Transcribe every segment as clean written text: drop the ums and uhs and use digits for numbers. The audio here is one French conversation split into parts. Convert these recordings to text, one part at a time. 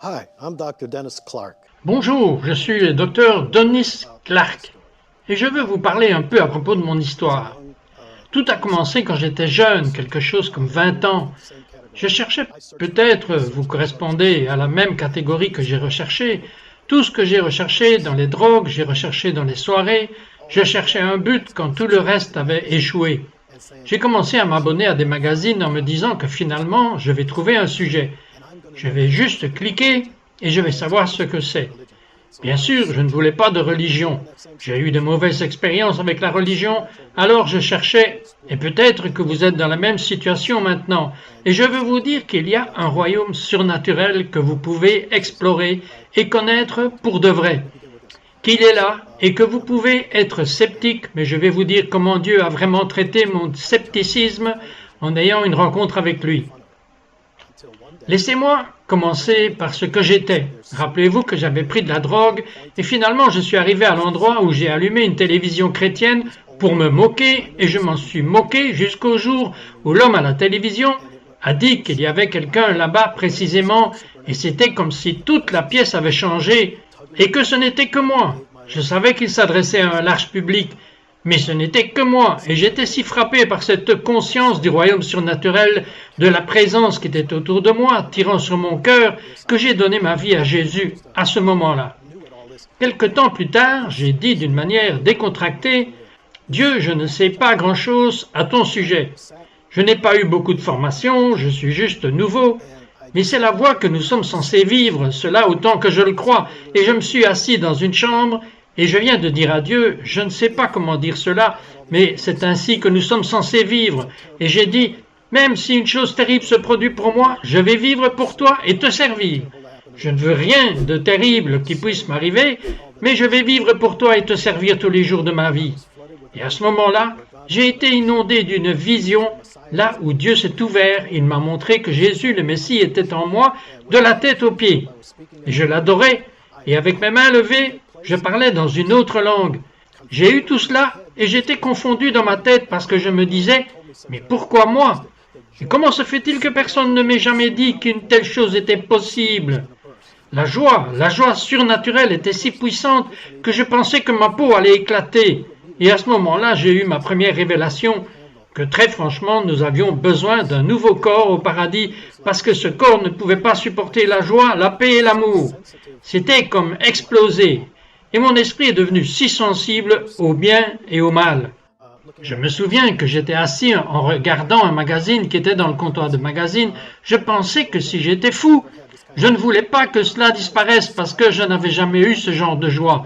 Hi, I'm Dr. Dennis Clark. Bonjour, je suis le docteur Dennis Clark et je veux vous parler un peu à propos de mon histoire. Tout a commencé quand j'étais jeune, quelque chose comme 20 ans. Je cherchais, peut-être vous correspondez à la même catégorie que j'ai recherché. Tout ce que j'ai recherché dans les drogues, j'ai recherché dans les soirées. Je cherchais un but quand tout le reste avait échoué. J'ai commencé à m'abonner à des magazines en me disant que finalement je vais trouver un sujet. Je vais juste cliquer et je vais savoir ce que c'est. Bien sûr, je ne voulais pas de religion. J'ai eu de mauvaises expériences avec la religion, alors je cherchais, et peut-être que vous êtes dans la même situation maintenant, et je veux vous dire qu'il y a un royaume surnaturel que vous pouvez explorer et connaître pour de vrai. Qu'il est là et que vous pouvez être sceptique, mais je vais vous dire comment Dieu a vraiment traité mon scepticisme en ayant une rencontre avec lui. Laissez-moi commencer par ce que j'étais. Rappelez-vous que j'avais pris de la drogue et finalement je suis arrivé à l'endroit où j'ai allumé une télévision chrétienne pour me moquer et je m'en suis moqué jusqu'au jour où l'homme à la télévision a dit qu'il y avait quelqu'un là-bas précisément et c'était comme si toute la pièce avait changé et que ce n'était que moi. Je savais qu'il s'adressait à un large public, mais ce n'était que moi, et j'étais si frappé par cette conscience du royaume surnaturel, de la présence qui était autour de moi, tirant sur mon cœur, que j'ai donné ma vie à Jésus à ce moment-là. Quelque temps plus tard, j'ai dit d'une manière décontractée, « Dieu, je ne sais pas grand-chose à ton sujet. Je n'ai pas eu beaucoup de formation, je suis juste nouveau, mais c'est la voie que nous sommes censés vivre, cela autant que je le crois, et je me suis assis dans une chambre, et je viens de dire à Dieu, je ne sais pas comment dire cela, mais c'est ainsi que nous sommes censés vivre. Et j'ai dit, même si une chose terrible se produit pour moi, je vais vivre pour toi et te servir. Je ne veux rien de terrible qui puisse m'arriver, mais je vais vivre pour toi et te servir tous les jours de ma vie. Et à ce moment-là, j'ai été inondé d'une vision, là où Dieu s'est ouvert, il m'a montré que Jésus le Messie était en moi, de la tête aux pieds. Et je l'adorais, et avec mes mains levées, je parlais dans une autre langue. J'ai eu tout cela et j'étais confondu dans ma tête parce que je me disais, mais pourquoi moi? Et comment se fait-il que personne ne m'ait jamais dit qu'une telle chose était possible? La joie surnaturelle était si puissante que je pensais que ma peau allait éclater. Et à ce moment-là, j'ai eu ma première révélation que très franchement, nous avions besoin d'un nouveau corps au paradis parce que ce corps ne pouvait pas supporter la joie, la paix et l'amour. C'était comme exploser. Et mon esprit est devenu si sensible au bien et au mal. Je me souviens que j'étais assis en regardant un magazine qui était dans le comptoir de magazine. Je pensais que si j'étais fou, je ne voulais pas que cela disparaisse parce que je n'avais jamais eu ce genre de joie.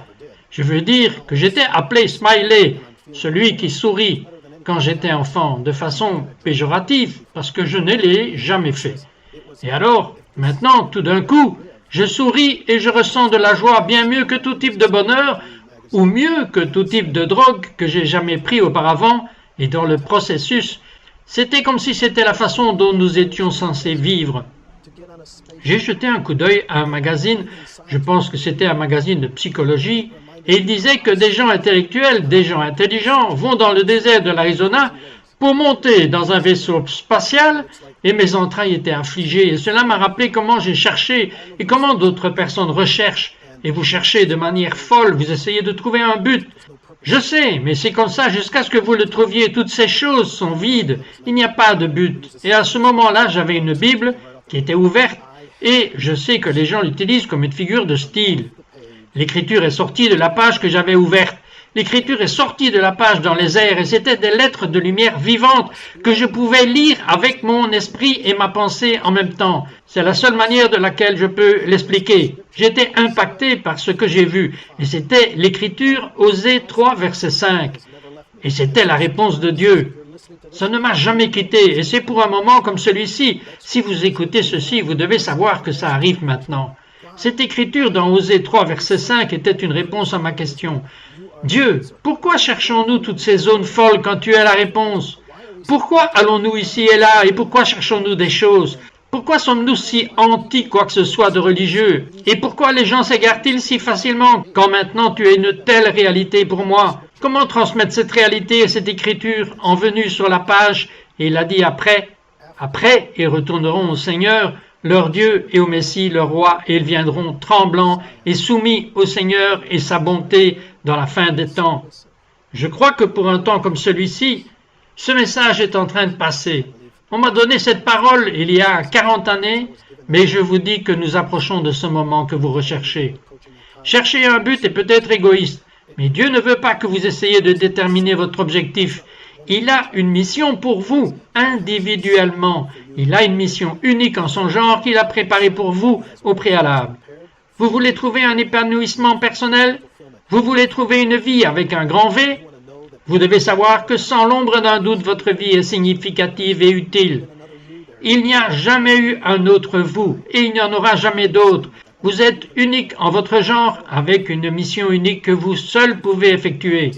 Je veux dire que j'étais appelé Smiley, celui qui sourit, quand j'étais enfant, de façon péjorative, parce que je ne l'ai jamais fait. Et alors, maintenant, tout d'un coup, je souris et je ressens de la joie bien mieux que tout type de bonheur, ou mieux que tout type de drogue que j'ai jamais pris auparavant, et dans le processus, c'était comme si c'était la façon dont nous étions censés vivre. J'ai jeté un coup d'œil à un magazine, je pense que c'était un magazine de psychologie, et il disait que des gens intellectuels, des gens intelligents vont dans le désert de l'Arizona pour monter dans un vaisseau spatial, et mes entrailles étaient affligées, et cela m'a rappelé comment j'ai cherché, et comment d'autres personnes recherchent, et vous cherchez de manière folle, vous essayez de trouver un but. Je sais, mais c'est comme ça jusqu'à ce que vous le trouviez, toutes ces choses sont vides, il n'y a pas de but. Et à ce moment-là, j'avais une Bible qui était ouverte, et je sais que les gens l'utilisent comme une figure de style. L'écriture est sortie de la page que j'avais ouverte. L'écriture est sortie de la page dans les airs et c'était des lettres de lumière vivante que je pouvais lire avec mon esprit et ma pensée en même temps. C'est la seule manière de laquelle je peux l'expliquer. J'étais impacté par ce que j'ai vu et c'était l'écriture Osée 3 verset 5. Et c'était la réponse de Dieu. Ça ne m'a jamais quitté et c'est pour un moment comme celui-ci. Si vous écoutez ceci, vous devez savoir que ça arrive maintenant. Cette écriture dans Osée 3 verset 5 était une réponse à ma question. Dieu, pourquoi cherchons-nous toutes ces zones folles quand tu es la réponse? Pourquoi allons-nous ici et là et pourquoi cherchons-nous des choses? Pourquoi sommes-nous si anti quoi que ce soit de religieux? Et pourquoi les gens s'égarent-ils si facilement quand maintenant tu es une telle réalité pour moi? Comment transmettre cette réalité et cette écriture en venue sur la page? Et il a dit après, ils retourneront au Seigneur leur Dieu et au Messie, leur roi, et ils viendront tremblants et soumis au Seigneur et sa bonté dans la fin des temps. Je crois que pour un temps comme celui-ci, ce message est en train de passer. On m'a donné cette parole il y a 40 années, mais je vous dis que nous approchons de ce moment que vous recherchez. Chercher un but est peut-être égoïste, mais Dieu ne veut pas que vous essayiez de déterminer votre objectif. Il a une mission pour vous, individuellement. Il a une mission unique en son genre qu'il a préparée pour vous au préalable. Vous voulez trouver un épanouissement personnel? Vous voulez trouver une vie avec un grand V? Vous devez savoir que sans l'ombre d'un doute, votre vie est significative et utile. Il n'y a jamais eu un autre vous, et il n'y en aura jamais d'autre. Vous êtes unique en votre genre, avec une mission unique que vous seul pouvez effectuer.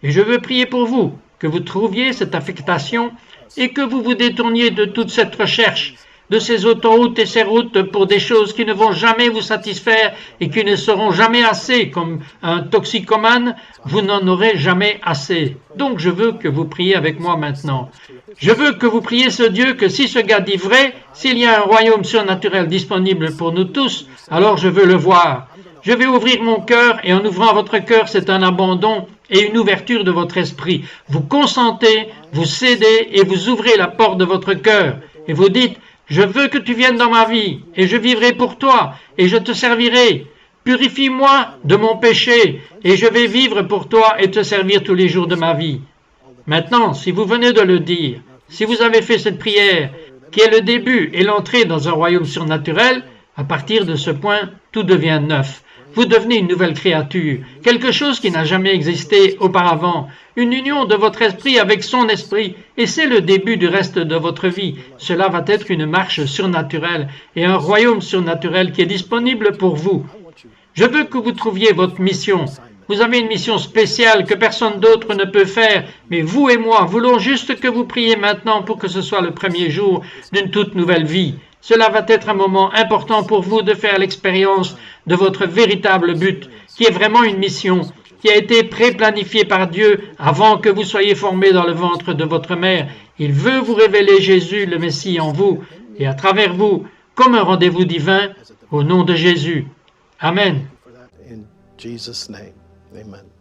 Et je veux prier pour vous, que vous trouviez cette affectation et que vous vous détourniez de toute cette recherche, de ces autoroutes et ces routes pour des choses qui ne vont jamais vous satisfaire et qui ne seront jamais assez. Comme un toxicomane, vous n'en aurez jamais assez. Donc je veux que vous priez avec moi maintenant. Je veux que vous priez ce Dieu que si ce gars dit vrai, s'il y a un royaume surnaturel disponible pour nous tous, alors je veux le voir. Je vais ouvrir mon cœur et en ouvrant votre cœur, c'est un abandon et une ouverture de votre esprit. Vous consentez, vous cédez et vous ouvrez la porte de votre cœur et vous dites: je veux que tu viennes dans ma vie, et je vivrai pour toi, et je te servirai. Purifie-moi de mon péché, et je vais vivre pour toi et te servir tous les jours de ma vie. Maintenant, si vous venez de le dire, si vous avez fait cette prière, qui est le début et l'entrée dans un royaume surnaturel, à partir de ce point, tout devient neuf. Vous devenez une nouvelle créature, quelque chose qui n'a jamais existé auparavant, une union de votre esprit avec son esprit, et c'est le début du reste de votre vie. Cela va être une marche surnaturelle et un royaume surnaturel qui est disponible pour vous. Je veux que vous trouviez votre mission. Vous avez une mission spéciale que personne d'autre ne peut faire, mais vous et moi voulons juste que vous priez maintenant pour que ce soit le premier jour d'une toute nouvelle vie. Cela va être un moment important pour vous de faire l'expérience de votre véritable but, qui est vraiment une mission, qui a été pré-planifiée par Dieu avant que vous soyez formés dans le ventre de votre mère. Il veut vous révéler Jésus, le Messie, en vous, et à travers vous, comme un rendez-vous divin, au nom de Jésus. Amen. In Jesus' name, amen.